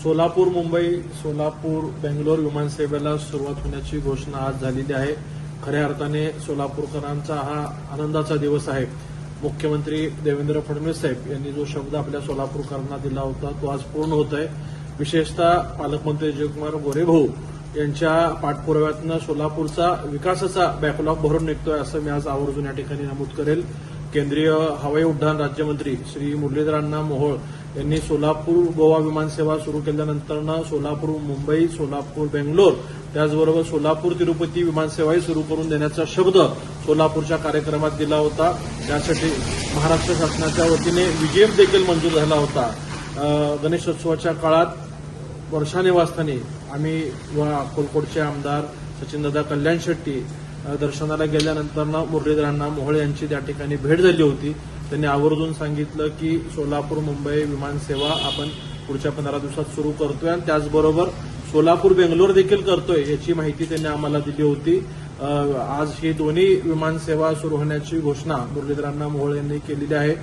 सोलापूर मुंबई सोलापूर बेंगलोर विमानसेवेला सुरुवात होण्याची घोषणा आज झालेली आहे। खऱ्या अर्थाने सोलापूरकरांचा हा आनंदाचा दिवस आहे। मुख्यमंत्री देवेंद्र फडणवीस साहेब यांनी जो शब्द आपल्या सोलापूरकरांना दिला होता तो आज पूर्ण होत आहे। विशेषतः पालकमंत्री जयकुमार गोरेभाऊ यांच्या पाठपुराव्यातनं सोलापूरचा विकासाचा बॅकलॉग भरून निघतोय असं मी आज आवर्जून या ठिकाणी नमूद करेल। केंद्रीय हवाई उड्डाण राज्यमंत्री श्री मुरलीधर अण्णा मोहोळ यांनी सोलापूर गोवा विमानसेवा सुरू केल्यानंतर सोलापूर मुंबई सोलापूर बेंगलोर त्याचबरोबर सोलापूर तिरुपती विमानसेवाही सुरू करून देण्याचा शब्द सोलापूरच्या कार्यक्रमात दिला होता। त्यासाठी महाराष्ट्र शासनाच्या वतीने विजेएफ देखील मंजूर झाला होता। गणेशोत्सवाच्या काळात वर्षा निवासस्थानी आम्ही व अक्कलकोटचे आमदार सचिनदादा कल्याण शेट्टी दर्शनाला गेल्यानंतर मुरलीधर अण्णा मोहोळ यांची त्या ठिकाणी भेट झाली होती। त्यांनी आवर्जून सांगितलं की सोलापूर मुंबई विमानसेवा आपण पुढच्या 15 दिवसात सुरू करतोय आणि त्याचबरोबर सोलापूर बेंगलोर देखील करतोय याची माहिती त्यांनी आम्हाला दिली होती। आज ही दोन्ही विमानसेवा सुरू होण्याची घोषणा मुरलीधर अण्णा मोहोळ यांनी केलेली आहे।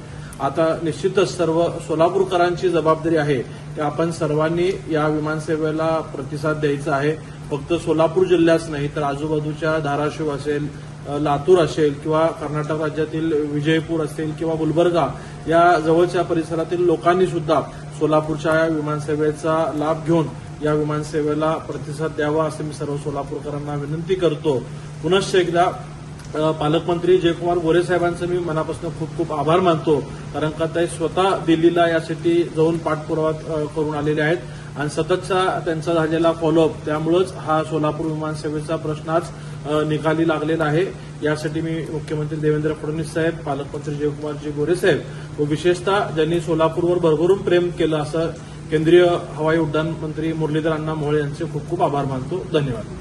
आता निश्चितच सर्व सोलापूरकरांची जबाबदारी आहे की आपण सर्वांनी या विमानसेवेला प्रतिसाद द्यायचा आहे। फक्त सोलापूर जिल्ह्याच नाही तर आजूबाजूच्या धाराशिव असेल लातूर असेल किंवा कर्नाटक राज्यातील विजयपूर असेल किंवा गुलबर्गा या जवळच्या परिसरातील लोकांनी सुद्धा सोलापूरच्या या विमानसेवेचा लाभ घेऊन या विमानसेवेला प्रतिसाद द्यावा असं मी सर्व सोलापूरकरांना विनंती करतो। पुनश्च एकदा पालकमंत्री जयकुमार गोरे साहेबांचं मी मनापासून खूप खूप आभार मानतो, कारण का ते स्वतः दिल्लीला यासाठी जाऊन पाठपुरावा करून आलेले आहेत आणि सततचा त्यांचा झालेला फॉलोअप त्यामुळेच हा सोलापूर विमानसेवेचा प्रश्न आज निकाली लागलेला आहे। यासाठी मी मुख्यमंत्री देवेंद्र फडणवीस साहेब पालकमंत्री जयकुमारजी गोरे साहेब व विशेषतः ज्यांनी सोलापूरवर भरभरून प्रेम केलं असं केंद्रीय हवाई उड्डाण मंत्री मुरलीधर अण्णा मोहोळ यांचे खूप खूप आभार मानतो। धन्यवाद।